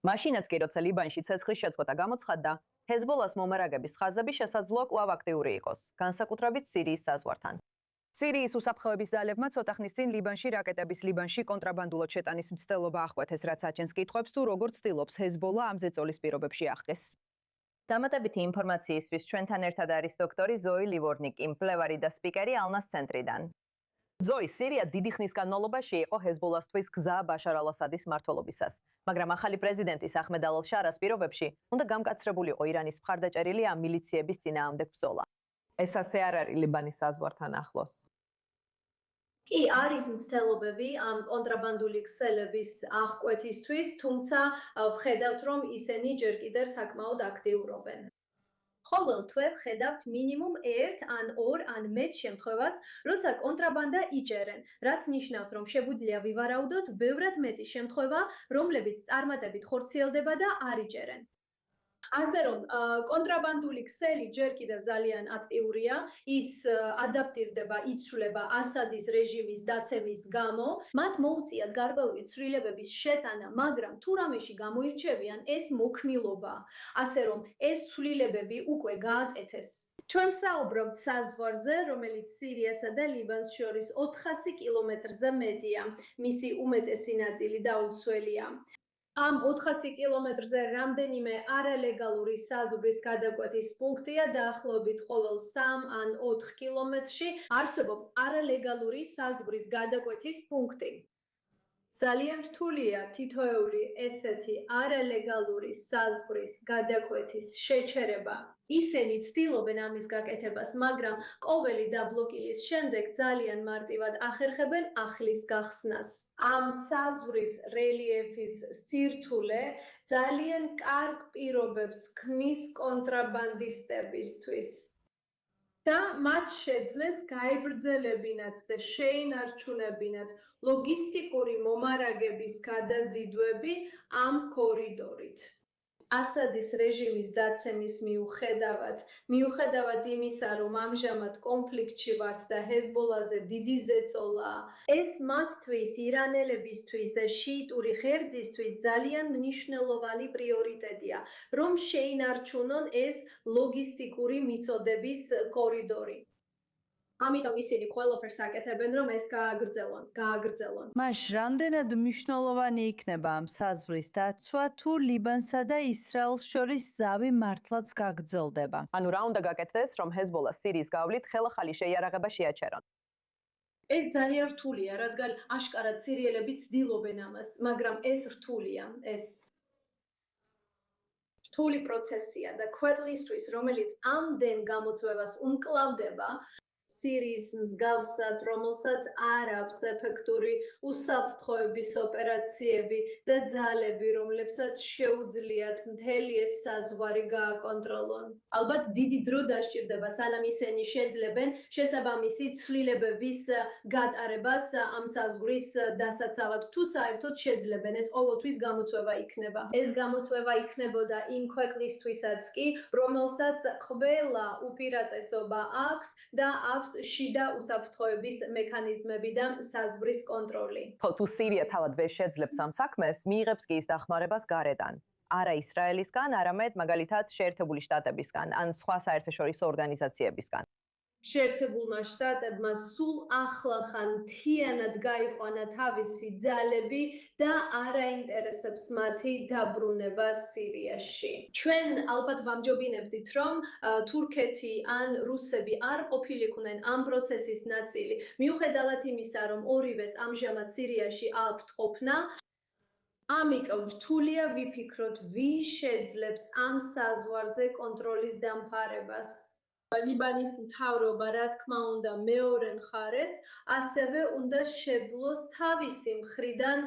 მაშინაც კი, როცა ლიბანში ცეცხლის შეწყვეტა გამოცხადდა, ჰეზბოლას მომარაგების ხაზები შესაძლოა კვლავ აქტიური იყოს, განსაკუთრებით სირიის საზღვართან. სირიის უსაფრთხოების ძალებმა ცოტა ხნის წინ ლიბანში რაკეტების ლიბანში კონტრაბანდულად შეტანის მცდელობა აღკვეთეს, რაც აჩენს კითხვებს თუ როგორ ცდილობს ჰეზბოლა ამ ზეწოლის პირობებში აღდგეს. დამატებითი ინფორმაციისთვის ჩვენთან ერთად არის დოქტორი ზოი ლივორნიკი, მკვლევარი და სპიკერი ალნას ცენტრიდან. ზოი, სირია დიდი ხნის განმავლობაში იყო ჰეზბოლასთვის გზა ბაშარ ალ-ასადის მმართველობისას, მაგრამ ახალი პრეზიდენტის აჰმედ ალ-შარას პირობებში უნდა გამკაცრებულიყო ირანის მხარდაჭერილი ამ მილიციების წინააღმდეგ ბრძოლა. ეს ასე არ არის ლიბანის საზღვართან ახლოს. კი, არის მცდელობები ამ კონტრაბანდული ქსელების აღკვეთისთვის, თუმცა ვხედავთ, რომ ისინი ჯერ კიდევ საკმაოდ აქტიურობენ. ყოველ თვე ვხედავთ მინიმუმ 1 ან 2 ან მეტ შემთხვევას, როცა კონტრაბანდა იჭერენ, რაც ნიშნავს, რომ შეგვიძლია ვივარაუდოთ ბევრად მეტი შემთხვევა, რომლებიც წარმატებით ხორციელდება და არ იჭერენ. ასე რომ კონტრაბანდული ქსელი ჯერ კიდევ ძალიან აქტიურია, ის ადაპტირდება, იცვლება ასადის რეჟიმის დაცემის გამო, მათ მოუწიათ გარკვეული ცვლილებების შეტანა, მაგრამ თუ რამეში გამოირჩევიან, ეს მოქმილობა, ასე რომ ეს ცვლილებები უკვე გააკეთეს. ჩვენ ვსაუბრობთ საზღვარზე, რომელიც სირიასა და ლიბანს შორის 400 კილომეტრზე მეტია, მისი უმეტესი ნაწილი დაუცველია. ამ 400 კილომეტრზე რამდენიმე არალეგალური საზღვრის გადაკვეთის პუნქტია დაახლოებით ყოველ 3 ან 4 კილომეტრში არსებობს არალეგალური საზღვრის გადაკვეთის პუნქტი. ძალიან რთულია თითოეული ესეთი არალეგალური საზღვრის გადაკვეთის შეჩერება. ისინი ცდილობენ ამის გაკეთებას, მაგრამ ყოველი დაბლოკილის შემდეგ ძალიან მარტივად ახერხებენ ახლის გახსნას. ამ საზღვრის რელიეფის სირთულე ძალიან კარგ პირობებს ქმნის კონტრაბანდისტებისთვის. და მათ შეძლეს გაებრძელებინათ და შეინარჩუნებინათ ლოგისტიკური მომარაგების გადაზიდვები ამ კორიდორით. ასადის რეჟიმის დაცემის მიუხედავად იმისა, რომ ამჟამად კონფლიქტში ვართ და ჰეზბოლაზე დიდი ზეწოლაა, ეს მათთვის, ირანელებისთვის და შიიტური ღერძისთვის ძალიან მნიშვნელოვანი პრიორიტეტია, რომ შეინარჩუნონ ეს ლოგისტიკური მიწოდების კორიდორი. ამიტომ ისინი ყველაფერს აკეთებენ, რომ ეს გააგრძელონ. მაშ რამდენად მნიშვნელოვანი იქნება ამ საზღვრის დაცვა, თუ ლიბანსა და ისრაელს შორის ზავი მართლაც გაგრძელდება? ანუ რა უნდა გაკეთდეს, რომ ჰეზბოლას სირიის გავლით ხელახალი შეიარაღება შეაჩერონ? ეს ძალიან რთულია, რადგან აშკარად სირიელები ცდილობენ ამას, მაგრამ ეს რთულია, ეს რთული პროცესია და ქვეყნისთვის, რომელიც ამდენ გამოწვევას უმკლავდება, სირიის მსგავსად, რომელსაც არ აქვს ეფექტური უსაფრთხოების ოპერაციები და ძალები, რომლებსაც შეუძლიათ მთელი ეს საზღვარი გააკონტროლონ. ალბათ დიდი დრო დასჭირდება, სანამ ისინი შეძლებენ შესაბამისი ცვლილებების გატარებას ამ საზღვრის დასაცავად. თუ საერთოდ შეძლებენ, ეს ყოველთვის გამოწვევა იქნება. ეს გამოწვევა იქნებოდა იმ ქვეყნისთვისაც კი, რომელსაც ყველა უპირატესობა აქვს და აქვს შიდა უსაფრთხოების მექანიზმები და საზღვრის კონტროლი. თუ სირია თავად ვერ შეძლებს ამ საქმეს, მიიღებს კი ის დახმარებას გარედან. არა ისრაელისგან, არამედ მაგალითად შეერთებული შტატებისგან ან სხვა საერთაშორისო ორგანიზაციებისგან. შეერთებულმა შტატებმა სულ ახლახან მთლიანად გაიყვანა თავისი ძალები და არ აინტერესებს მათი დაბრუნება სირიაში. ჩვენ ალბათ ვამჯობინებდით, რომ თურქეთი ან რუსები არ ყოფილიყვნენ ამ პროცესის ნაწილი, მიუხედავად იმისა, რომ ორივეს ამჟამად სირიაში აქვთ ყოფნა. ამიტომ რთულია ვიფიქროთ, ვის შეძლებს ამ საზღვარზე კონტროლის დამყარებას. ლიბანის მთავრობა, რა თქმა უნდა, მეორე მხარეს, ასევე უნდა შეძლოს თავისი მხრიდან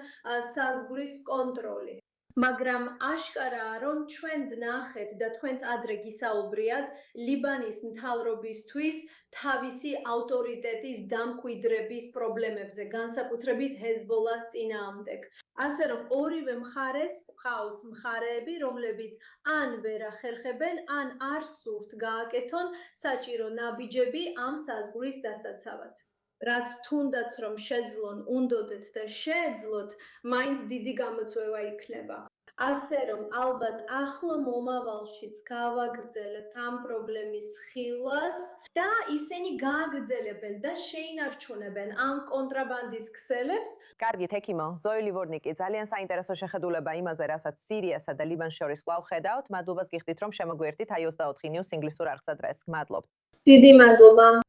საზღვრის კონტროლი. მაგრამ აშკარაა, რომ ჩვენ ვნახეთ და თქვენც ადრე გისაუბრიათ, ლიბანის მთავრობისთვის თავისი ავტორიტეტის დამკვიდრების პრობლემებზე, განსაკუთრებით ჰეზბოლას წინააღმდეგ. ასე რომ ორივე მხარეს ყავს მხარეები, რომლებიც ან ვერ ახერხებენ, ან არ სურთ გააკეთონ საჭირო ნაბიჯები ამ საზღვრის დასაცავად. რაც თუნდაც რომ შეძლონ, უნდოდეთ და შეეძლოთ, მაინც დიდი გამოწვევა იქნება. ასე რომ ალბათ ახლა მომავალშიც გავაგრძელებთ ამ პრობლემის ხილვას და ისინი გააგრძელებენ და შეინარჩუნებენ ამ კონტრაბანდის ქსელებს. კარგით, ექიმო, ზოი ლივორნიკი, ძალიან საინტერესო შეხედულება იმაზე, რასაც სირიასა და ლიბანს შორის კვლავ ხედავთ. მადლობას გიხდით, რომ შემოგვიერთდით i24 News ინგლისურ არხსა დღეს. გმადლობთ. დიდი მადლობა.